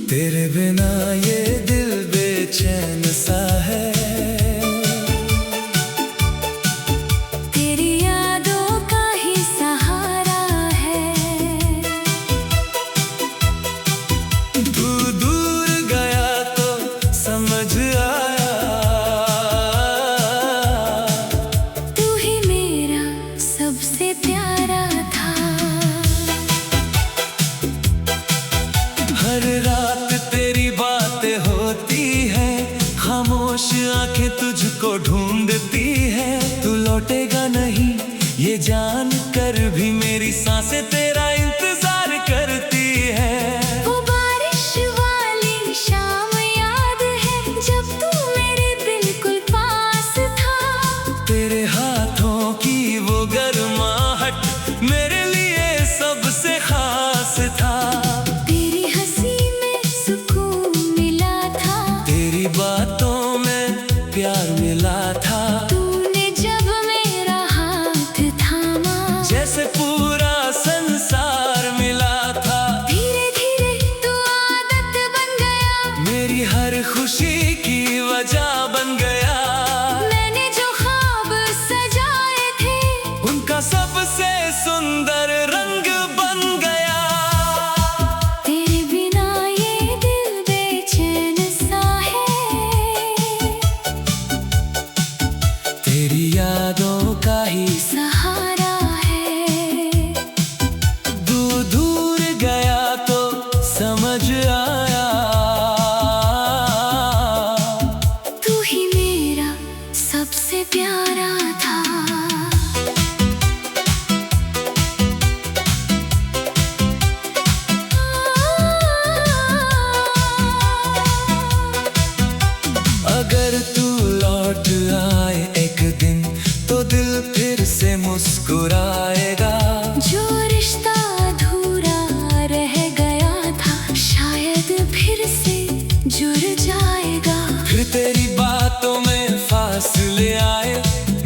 तेरे बिना ये दिल बेचैन सा है। तेरी यादों का ही सहारा है। तू दूर गया तो समझ आया, तू ही मेरा सबसे प्यारा था। हर रात तेरी बातें होती है, खामोश आंखें तुझको ढूंढती है। तू लौटेगा नहीं ये जान कर भी मेरी सांसें तेरा इंतजार करती है। वो बारिश वाली शाम याद है जब तू मेरे बिल्कुल पास था। तेरे हाथों की वो गर्माहट मेरे लिए सबसे खास था। तेरी हंसी में सुकून मिला था, तेरी बातों में प्यार मिला था। तूने जब मेरा हाथ थामा, जैसे पूरा संसार मिला था। धीरे धीरे तू आदत बन गया, मेरी हर खुशी की वजह बन गया। मैंने जो ख्वाब सजाए थे उनका सबसे सुंदर रंग बन गया। तेरे बिना ये दिल बेचैन सा है। तेरी यादों का ही सहारा है। दूर दूर गया तो समझ आया, तू ही मेरा सबसे प्यारा था। अगर तू लौट आए एक दिन तो दिल फिर से मुस्कुराएगा। जो रिश्ता अधूरा रह गया था शायद फिर से जुड़ जाएगा। फिर तेरी बातों में फासले आए,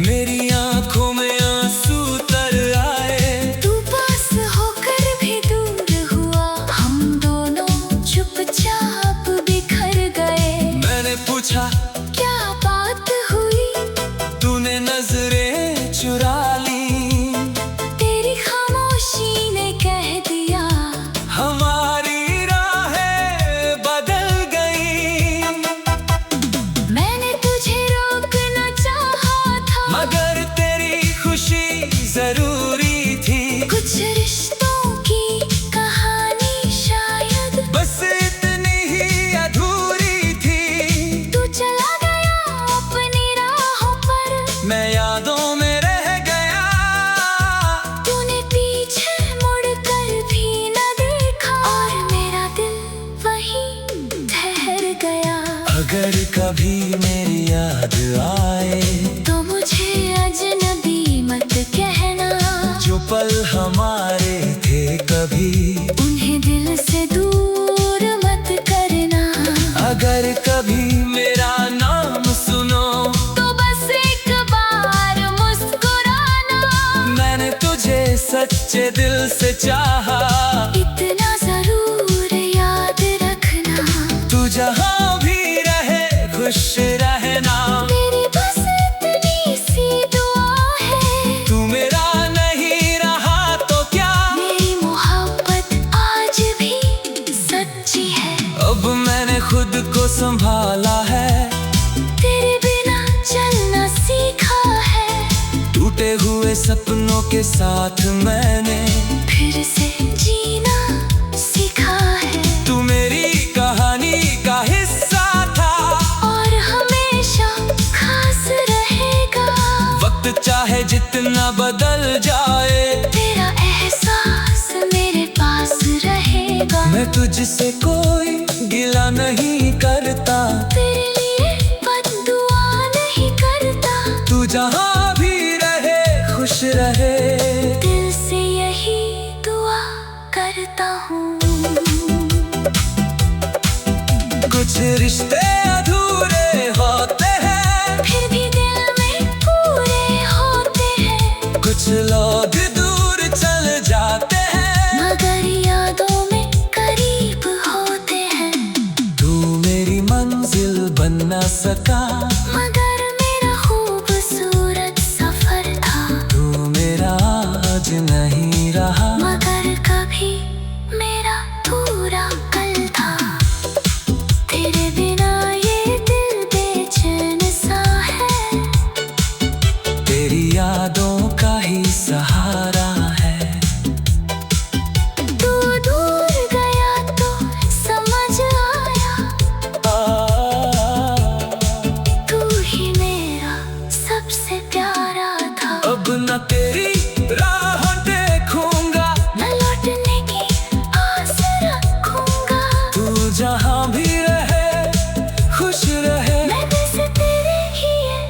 मेरी आंखों में आंसू तर आए। तू पास होकर भी दूर हुआ, हम दोनों चुपचाप बिखर गए। मैंने पूछा क्या बात हुई, तूने नजरें चुरा ली। तेरी खामोशी ने कह दिया हमारी राहें बदल गई। मैंने तुझे रोकना चाहा था, मगर तेरी खुशी जरूरी थी। कुछ रिश्तों की कहानी शायद बस इतनी ही अधूरी थी। तू चला गया अपनी राहों पर, मैं यादों में रह गया। तूने पीछे मुड़कर भी न देखा और मेरा दिल वहीं ठहर गया। अगर कभी मेरी याद आए तो मुझे अजनबी मत कहना, जो पल हमारे थे कभी उन्हें दिल से दूर मत करना। अगर कभी मेरा नाम सुनो तो बस एक बार मुस्कुराना। मैंने तुझे सच्चे दिल से चाहा। इतना जरूर याद रखना, तू जहाँ भी रहे खुश रहना। मेरी बस इतनी सी दुआ है, तू मेरा नहीं रहा तो क्या, मेरी मोहब्बत आज भी सच्ची है। अब मैंने खुद को संभाला है। तेरे बिना चलना सीखा है, टूटे हुए सपनों के साथ मैंने फिर से जीना सीखा है। तू मेरी कहानी का हिस्सा था और हमेशा खास रहेगा। वक्त चाहे जितना बदल जाए, तेरा एहसास मेरे पास रहेगा। मैं तुझसे कोई गिला नहीं करता। तेरे लिए बद्दुआ नहीं करता। जहाँ भी रहे खुश रहे। दिल से यही दुआ करता हूँ। कुछ रिश्ते अधूरे होते हैं, फिर भी दिल में पूरे होते हैं। कुछ लोग दूर चल जाते हैं, मगर यादों में करीब होते हैं। तू मेरी मंजिल बन न सका, मगर मेरा खूबसूरत सफर था। तू मेरा आज नहीं रहा, मगर कभी मेरा पूरा कल था। तेरे बिना ये दिल बेचैन सा है, तेरी यादों का ही सहारा है। तू दूर गया तो समझ आया, तू ही मेरा सबसे प्यारा था। अब न तेरी राह देखूंगा, न लौटने की आस रखूंगा। तू जहाँ भी रहे खुश रहे। मैं बस तेरे ही ये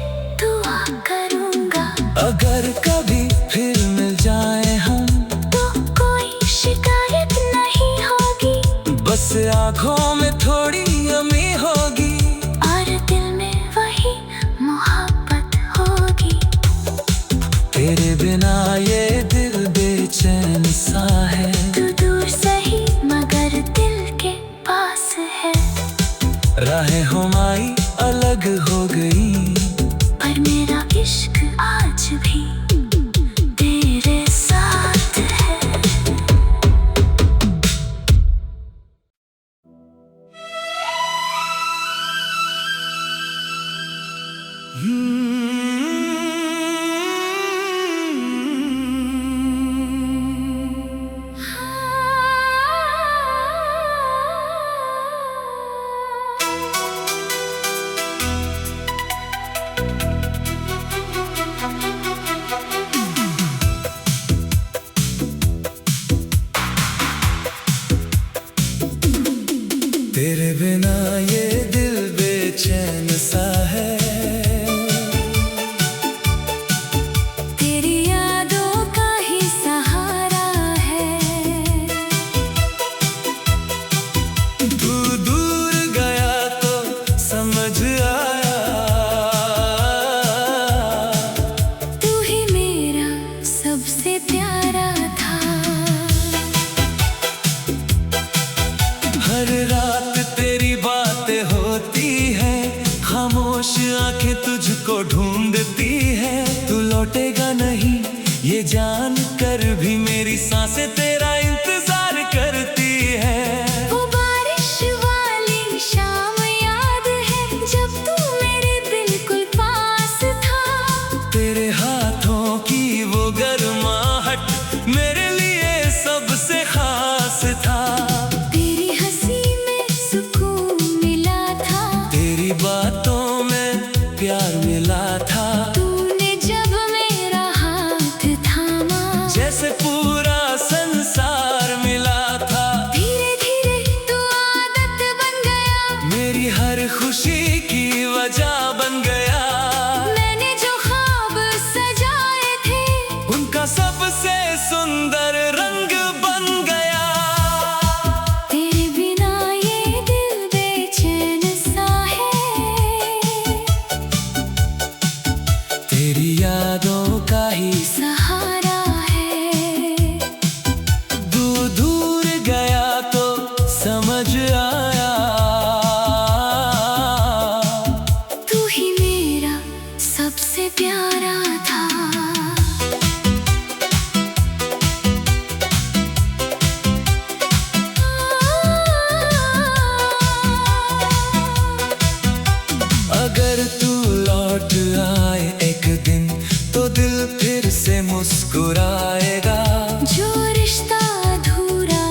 दुआ करूंगा। अगर कभी फिर मिल जाए हम, तो कोई शिकायत नहीं होगी, बस आँखों में थोड़ी अमी होगी, और दिल में वही मोहब्बत होगी। तेरे बिना ये दिल बेचैन सा है। तू दूर सही मगर दिल के पास है। राहें हमारी अलग हो गई, पर मेरा इश्क आज भी तेरे साथ है। तेरे बिना ये दिल बेचैन सा है। तेरी यादों का ही सहारा है। तू दूर गया तो समझ आया, तू ही मेरा सबसे प्यारा था। हर रात तेरी बातें होती है, खामोश आंखें तुझको ढूंढती है। तू लौटेगा नहीं ये जान कर भी मेरी सांसें तेरा इंतजार करती है। वो बारिश वाली शाम याद है, जब तू मेरे बिल्कुल पास था। तेरे हाथों की वो गर्माहट मेरे लिए सबसे खास था। तेरी हंसी में सुकून मिला था, तेरी बातों में प्यार मिला था। तूने जब मेरा हाथ थामा, जैसे पूरा संसार मिला था। धीरे धीरे तू आदत बन गया, मेरी हर खुशी की वजह बन गया। मैंने जो ख्वाब सजाए थे, उनका सबसे सुंदर रंग बन गया। तेरे बिना ये दिल बेचैन सा है। तेरी यादों का ही सहारा है। दूर दूर गया तो समझ आया, तू ही मेरा सबसे प्यारा था। अगर तू लौट आए एक दिन तो दिल फिर से मुस्कुराएगा। जो रिश्ता अधूरा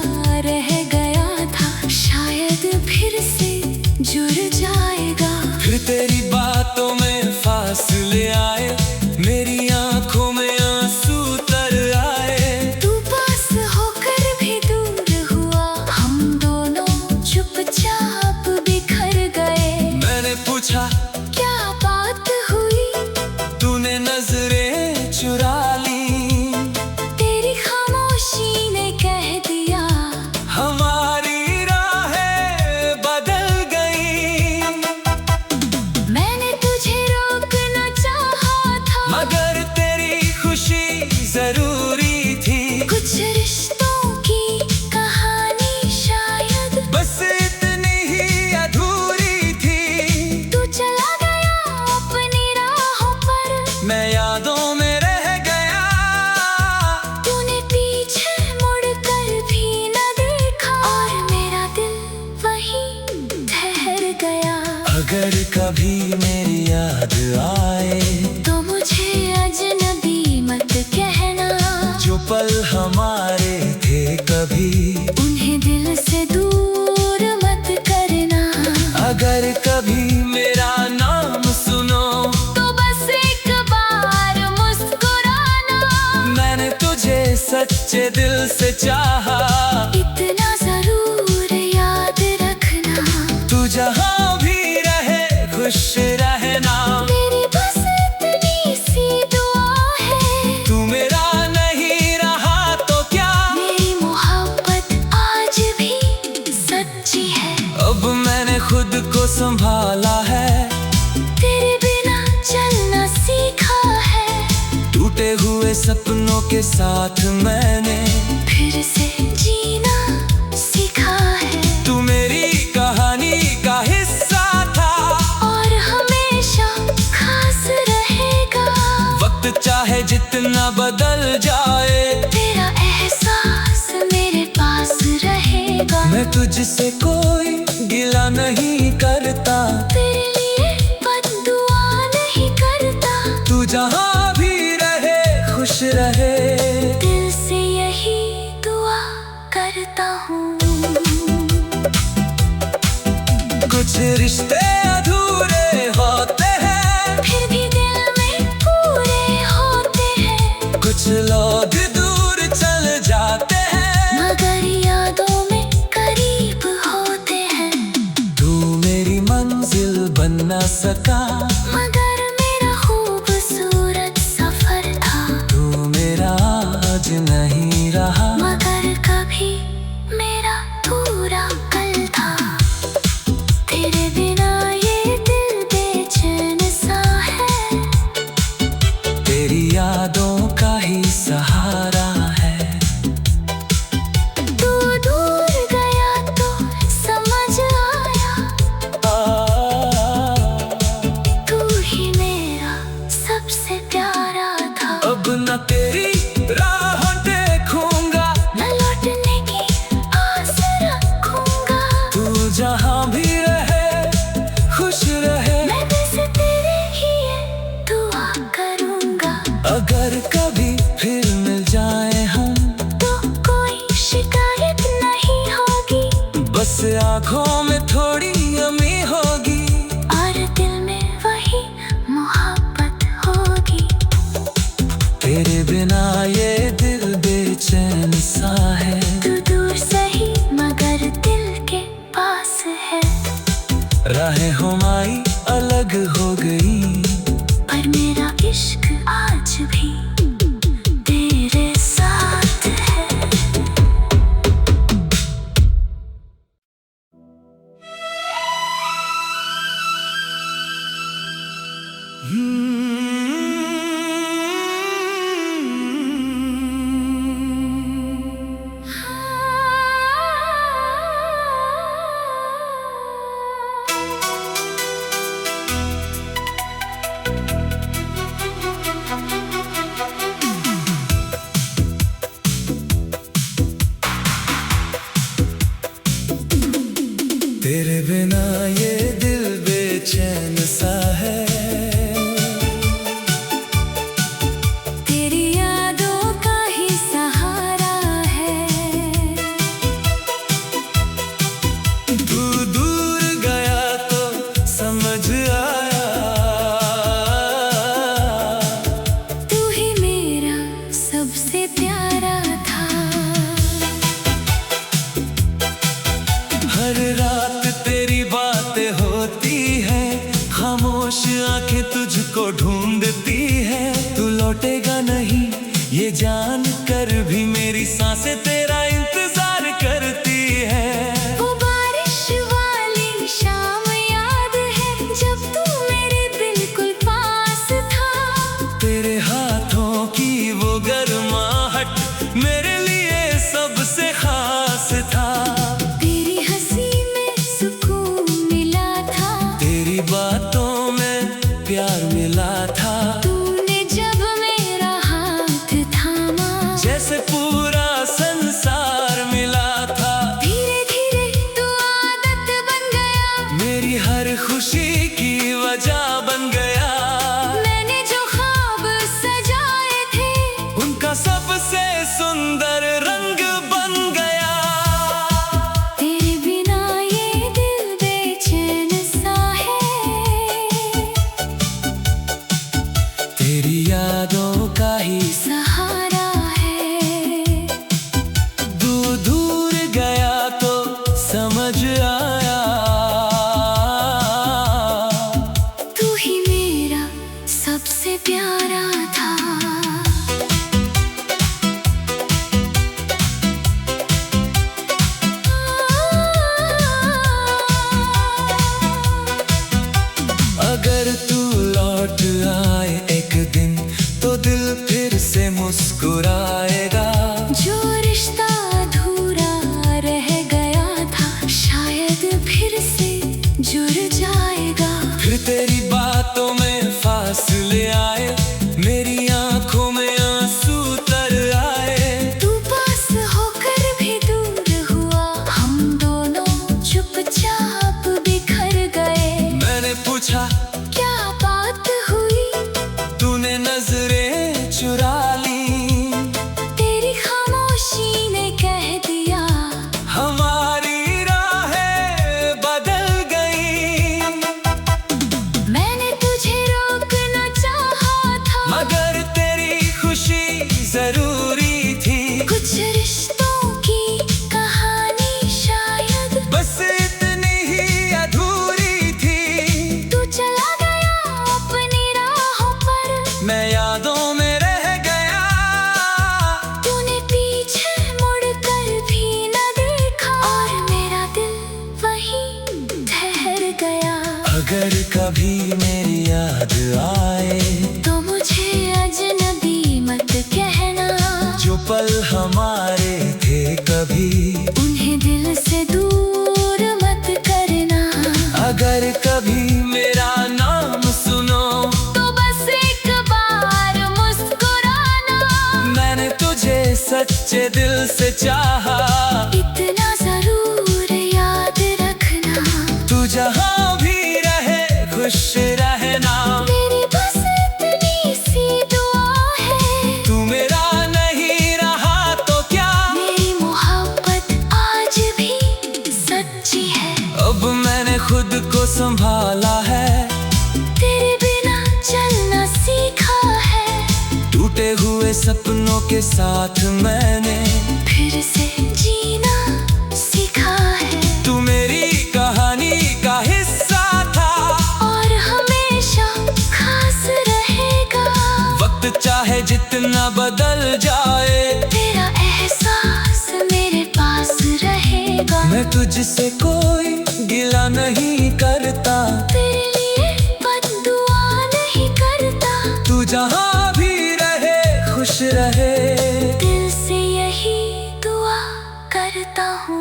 रह गया था, शायद फिर से जुड़ जाएगा। फिर तेरी बातों में फासले आए, मेरी आंखों में आंसू तर आए। तू पास होकर भी दूर हुआ, हम दोनों चुपचाप बिखर गए। मैंने पूछा क्या बात हुई, तूने गया। अगर कभी मेरी याद आए तो मुझे अजनबी मत कहना। जो पल हमारे थे कभी उन्हें दिल से दूर मत करना। अगर कभी मेरा नाम सुनो तो बस एक बार मुस्कुराना। मैंने तुझे सच्चे दिल से चाहा, इतना जरूर याद रखना। तू जहाँ भी रहे खुश रहना। मेरी बस इतनी सी दुआ है। तू मेरा नहीं रहा तो क्या, मेरी मोहब्बत आज भी सच्ची है। अब मैंने खुद को संभाला है, तेरे बिना चलना सीखा है। टूटे हुए सपनों के साथ मैंने फिर से जीना सीखा है। तू मेरी कहानी का हिस्सा था और हमेशा खास रहेगा। वक्त चाहे जितना बदल जाए तेरा एहसास मेरे पास रहेगा। मैं तुझसे कोई गिला नहीं करता, तेरे लिए बद्दुआ नहीं करता। तू जहाँ भी रहे खुश रहे। दिल से यही दुआ करता हूँ। कुछ रिश्ते अधूरे होते हैं, फिर भी दिल में पूरे होते हैं। कुछ लोग दूर चल जाते हैं, मगर यादों में करीब होते हैं। तू मेरी मंजिल बन न सका, मगर मेरा खूबसूरत सफर था। तू मेरा आज नहीं रहा, मगर कभी मेरा पूरा कल था। तेरे बिना ये दिल बेचैन सा है। तेरी यादों का ही सहारा है। तू दूर गया तो समझ आया। तू ही मेरा सबसे प्यारा था। अब न तेरी राह देखूंगा, न लौटने की आस रखूंगा। तू जहाँ भी रहे खुश रहे। मैं बस तेरे ही दुआ करूंगा। अगर कभी फिर मिल जाए हम तो कोई शिकायत नहीं होगी। बस आँखों में थोड़ी अमी होगी, और दिल में वही मोहब्बत होगी। तेरे बिना ये दिल बेचैन सा है। तू दूर सही मगर दिल के पास है। राहें हमारी अलग हो गई, पर मेरा इश्क आज भी तेरे साथ है। तेरे बिना ये दिल बेचैन सा है। तेरी यादों का ही सहारा है। तू दूर गया तो समझ आया, तू ही मेरा सबसे प्यारा था। हर रात तेरी बातें होती है, खामोश आंखें तुझको ढूंढती है। तू लौटेगा नहीं ये जान कर भी मेरी सांसें तेरा इंतजार करती है। वो बारिश वाली शाम याद है, जब तू मेरे बिल्कुल पास था। तेरे हाथों की वो गर्माहट मेरे लिए सबसे खास था। तेरी हंसी में सुकून मिला था। तेरी बातों में प्यार मिला था। तूने जब मेरा हाथ थामा समझ आया। तू ही मेरा सबसे प्यारा था। अगर तू लौट आए एक दिन तो दिल फिर से मुस्कुराएगा। जो रिश्ता अधूरा रह गया था शायद फिर से जुड़ जाएगा। फिर तेरी बातों में फासले आए, मेरी आंखों में आंसू तर आए। तू पास होकर भी दूर हुआ, हम दोनों चुपचाप बिखर गए। मैंने पूछा क्या बात हुई, तूने नजरें चुरा ली। तेरी खामोशी ने कह दिया हमारी राहें बदल गई। मैंने तुझे रोकना चाहा था, मगर तेरी खुशी जरूरी थी। कुछ रिश्तों की कहानी शायद बस इतनी ही अधूरी थी। तू चला गया अपनी राहों पर, मैं यादों में रह गया। तूने पीछे मुड़कर भी न देखा और मेरा दिल वहीं ठहर गया। अगर कभी मेरी याद आए तो मुझे अजनबी मत कहना, जो पल हमारे थे कभी उन्हें दिल से दूर मत करना। अगर कभी मेरा नाम सुनो तो बस एक बार मुस्कुराना। मैंने तुझे सच्चे दिल से चाहा। इतना जरूर याद रखना, तू जहाँ भी रहे खुश रहना। मेरी बस इतनी सी दुआ है, तू मेरा नहीं रहा तो क्या, मेरी मोहब्बत आज भी सच्ची है। अब मैंने खुद को संभाला है। तेरे बिना चलना सीखा है, टूटे हुए सपनों के साथ मैंने फिर से जीना सीखा है। तू मेरी कहानी का हिस्सा था और हमेशा खास रहेगा। वक्त चाहे जितना बदल जाए, तेरा एहसास मेरे पास रहेगा। मैं तुझसे कोई गिला नहीं करता, तेरे लिए बद्दुआ नहीं करता। तू जहाँ भी रहे खुश रहे। दिल से यही दुआ करता हूँ।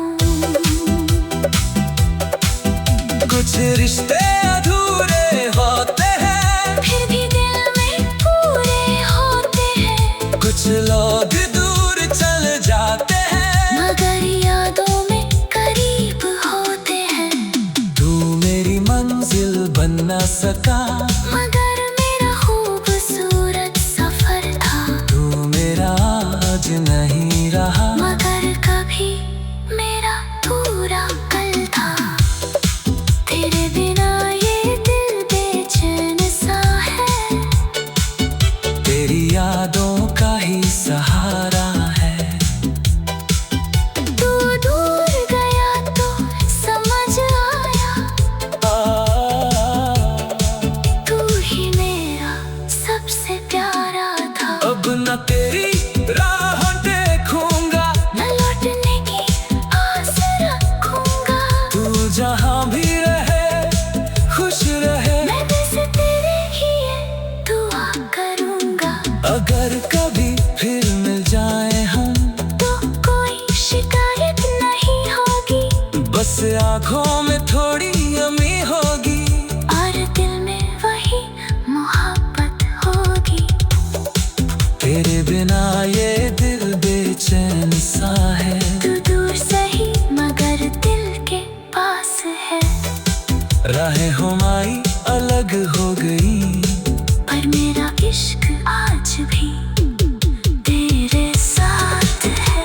कुछ रिश्ते अधूरे होते हैं, फिर भी दिल में पूरे होते हैं। कुछ लोग दूर चल जाते हैं, मगर यादों में करीब होते हैं। तू मेरी मंजिल बन न सका, मगर मेरा खूबसूरत सफर था। तू मेरा आज नहीं रहा, मगर कभी मेरा पूरा कल था। तेरे बिना ये दिल बेचैन सा है, तेरी यादों का ही सहारा है। तू दूर गया तो समझ आया, तू ही मेरा सबसे प्यारा था। अब न तेरी राह देखूंगा, न लौटने की आस रखूंगा। तू जहाँ भी रहे खुश रहे। मैं बस तेरे लिए दुआ करूंगा। अगर कभी फिर मिल जाए हम तो कोई शिकायत नहीं होगी, बस आँखों में थोड़ी अमी होगी। और दिल में वही मोहब्बत होगी। तेरे बिना ये दिल बेचैन सा है। तू दूर सही मगर दिल के पास है। राहें हमारी अलग हो गई, पर मेरा इश्क आज भी तेरे साथ है।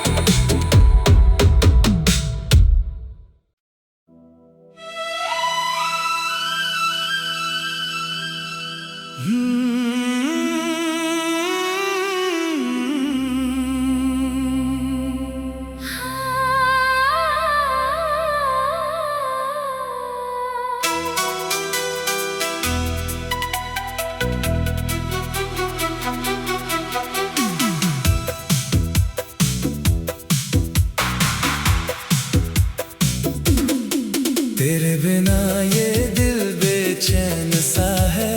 तेरे बिना ये दिल बेचैन सा है।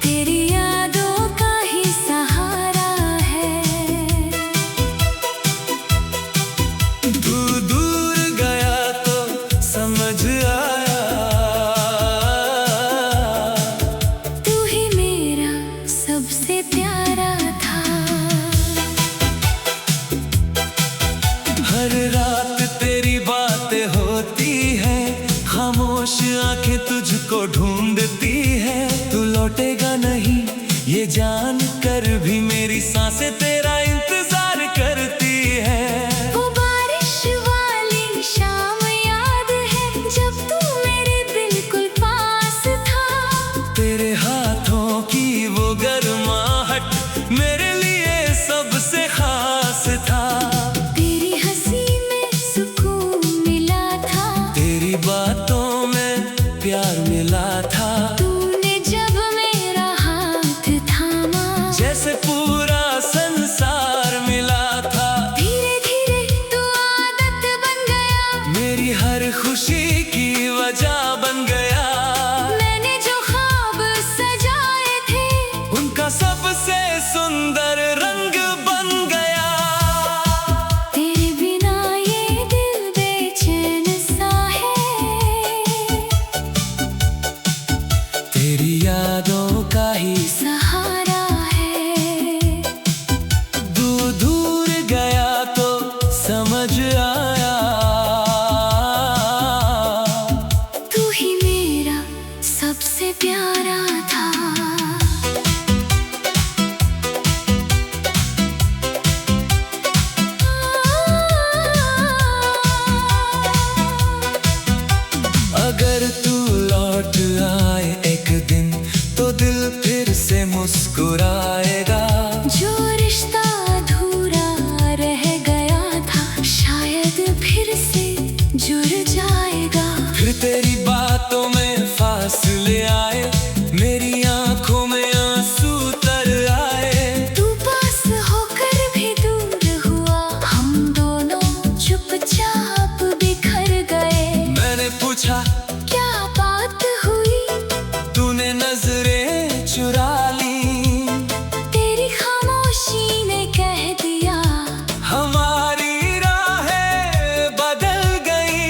तेरी यादों का ही सहारा है। तू दूर गया तो समझ आया, तू ही मेरा सबसे प्यारा था। हर रात तेरी बातें होती है, खामोश आंखें तुझको ढूंढती है। तू लौटेगा नहीं ये जान कर भी मेरी सांसें तेरा इंतजार करती है। वो बारिश वाली शाम याद है जब तू मेरे बिल्कुल पास था। तेरे हाथों की वो गर्माहट मेरे लिए सबसे खास था। तेरी हंसी में सुकून मिला था, तेरी बातों में प्यार मिला था। तूने जब मेरा हाथ थामा, जैसे पूरा संसार मिला था। धीरे धीरे तू आदत बन गया, मेरी हर खुशी की वजह बन गया। मैंने जो ख्वाब सजाए थे उनका सबसे सुंदर रंग बन गया। तेरे बिना ये दिल बेचैन सा है। तेरी यादों का ही सहारा है। तू दूर गया तो समझ आया, तू ही मेरा सबसे प्यारा था। अगर तू लौट आए एक दिन तो दिल फिर से मुस्कुराएगा। जो रिश्ता अधूरा रह गया था शायद फिर से जुड़ जाएगा। फिर तेरी बातों में फासले आए, मेरी आंखों में आंसू तर आए। तू पास होकर भी दूर हुआ, हम दोनों चुपचाप बिखर गए। मैंने पूछा क्या बात हुई, तूने नजरें चुरा ली। तेरी खामोशी ने कह दिया हमारी राहें बदल गई।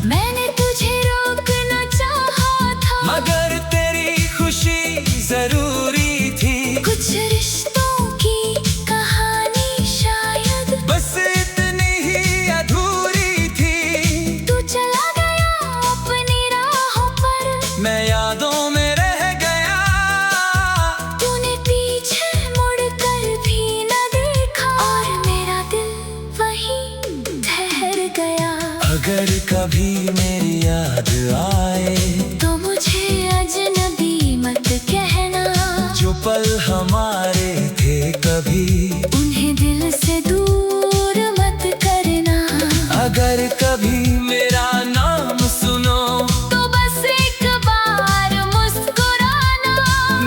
मैंने तुझे रोकना चाहा था, मगर तेरी खुशी जरूरी थी। कुछ रिश्तों की कहानी शायद बस इतनी ही अधूरी थी। तू चला गया अपनी राहों पर, मैं यादों में रह गया। तूने पीछे मुड़कर भी न देखा और मेरा दिल वहीं ठहर गया। अगर कभी मेरी याद आए तो मुझे अजनबी मत कहना, जो पल हमारे थे कभी उन्हें दिल से दूर मत करना। अगर कभी मेरा नाम सुनो तो बस एक बार मुस्कुराना।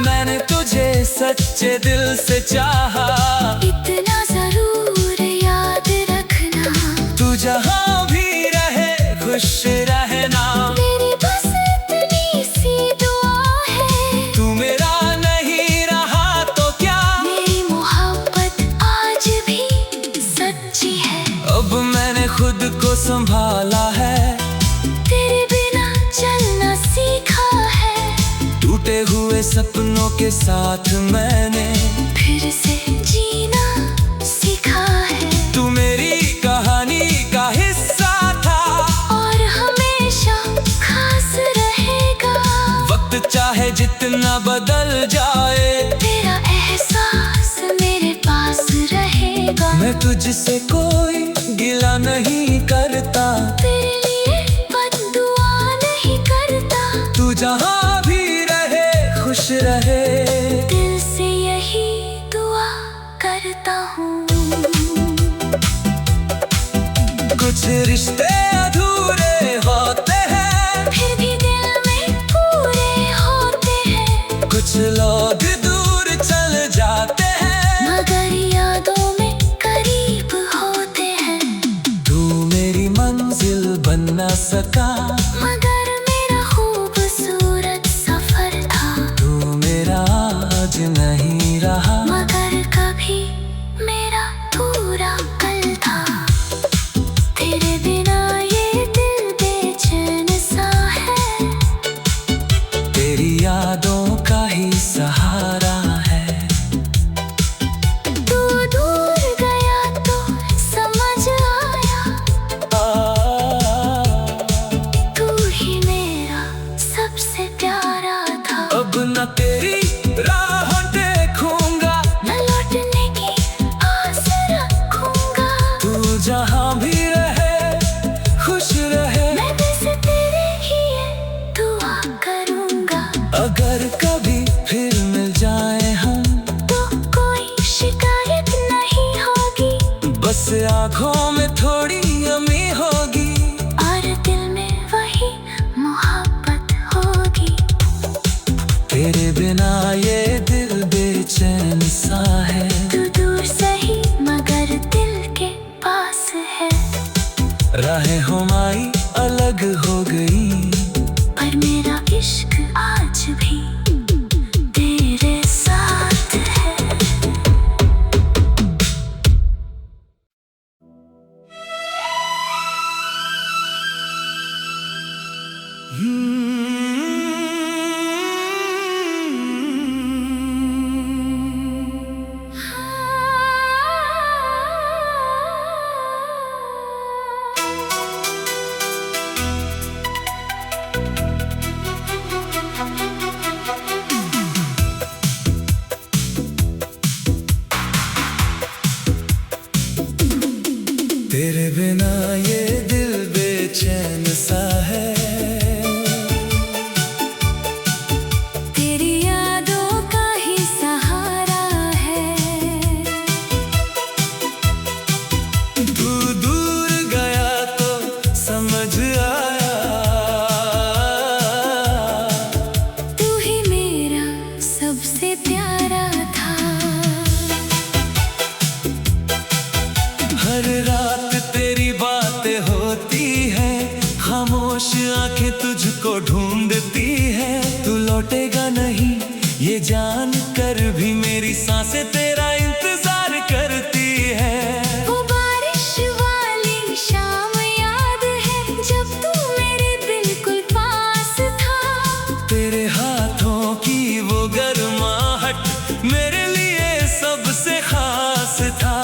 मैंने तुझे सच्चे दिल से चाहा। इतना जरूर याद रखना, तू जहाँ भी रहे खुश रहना। मेरी बस इतनी सी दुआ है, तू मेरा नहीं रहा तो क्या, मेरी मोहब्बत आज भी सच्ची है। अब मैंने खुद को संभाला है। तेरे बिना चलना सीखा है, टूटे हुए सपनों के साथ मैंने फिर से जीना सीखा है। तू मेरी कहानी का हिस्सा था और हमेशा खास रहेगा। वक्त चाहे जितना बदल जाए, तेरा एहसास मेरे पास रहेगा। मैं तुझसे कोई गिला नहीं करता, तेरे लिए बद्दुआ नहीं करता। तू जहाँ भी रहे खुश रहे। दिल से यही दुआ करता हूँ। कुछ रिश्ते अधूरे होते हैं, फिर भी दिल में पूरे होते हैं। कुछ लोग दूर चल जाते हैं, मगर यादों में करीब होते हैं। बन न सका, मगर मेरा खूबसूरत सफर था। तू मेरा आज नहीं रहा, मगर कभी मेरा पूरा कल था। तेरे बिना ये दिल बेचैन सा है, तेरी यादों का ही सहारा है। तू दूर गया तो समझ आया, तू ही मेरा सबसे प्यारा था। अब न तेरी राह देखूंगा, न लौटने की आस रखूंगा। तू जहां भी रहे खुश रहे, मैं बस तेरे लिए दुआ करूंगा। अगर कभी फिर मिल जाए हम, तो कोई शिकायत नहीं होगी, बस आँखों में थोड़ी अमी होगी, और दिल में वही मोहब्बत होगी। तेरे बिना ये दिल बेचैन सा है। तू दूर सही मगर दिल के पास है। राहें हमारी अलग हो गई, पर मेरा इश्क आज भी तेरे साथ है। तेरे बिना ये दिल बेचैन सा है। तेरी यादों का ही सहारा है। तू दूर गया तो समझ आया, तू ही मेरा सबसे प्यारा था। हर रात तेरी बातें होती है, खामोश आंखें तुझको ढूंढती है। तू लौटेगा नहीं ये जान कर भी, मेरी सांसें तेरा इंतजार करती है। वो बारिश वाली शाम याद है, जब तू मेरे बिल्कुल पास था। तेरे हाथों की वो गर्माहट मेरे लिए सबसे खास था।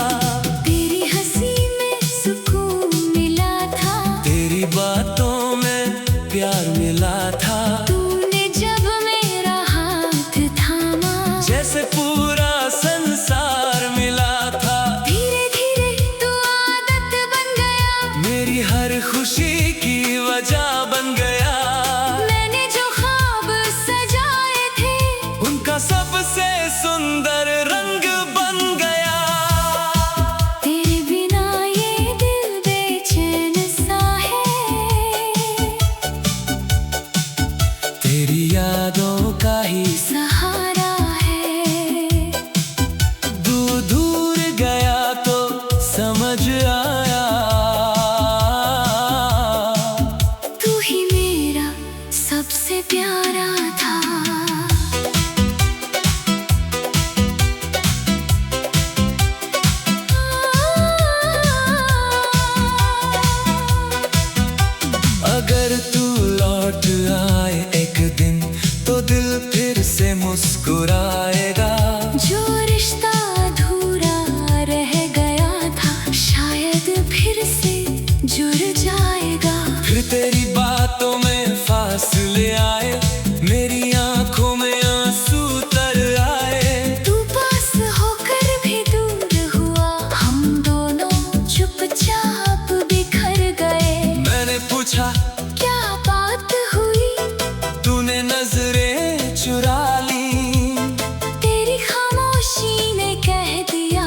तेरी हंसी में सुकून मिला था, तेरी बातों में प्यार मिला था। तूने जब मेरा हाथ थामा, जैसे पूरा संसार मिला था। धीरे धीरे तू आदत बन गया, मेरी हर खुशी की वजह बन गया। मैंने जो ख्वाब सजाए थे, उनका सबसे सुंदर रंग बन गया। तेरे बिना ये दिल बेचैन सा है। तेरी यादों का ही सहारा है। दूर दूर गया तो समझ आया, तू ही मेरा सबसे प्यारा था। अगर तू लौट आए एक दिन तो दिल फिर से मुस्कुराएगा। जो रिश्ता अधूरा रह गया था, शायद फिर से जुड़ जाएगा। फिर तेरी बातों में फासले आए, मेरी आंखों में आंसू तर आए। तू पास होकर भी दूर हुआ, हम दोनों चुपचाप बिखर गए। मैंने पूछा क्या बात हुई, तूने नजरें चुरा ली। तेरी खामोशी ने कह दिया,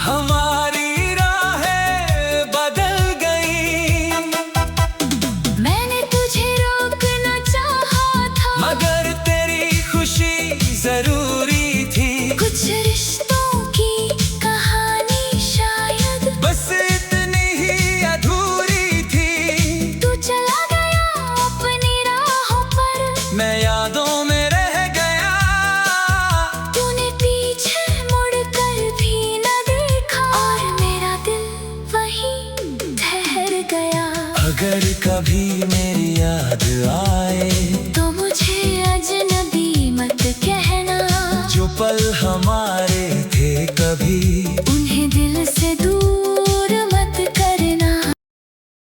हमारी राहें बदल गई। मैंने तुझे रोकना चाहा था, मगर अगर कभी मेरी याद आए तो मुझे अजनबी मत कहना। जो पल हमारे थे कभी उन्हें दिल से दूर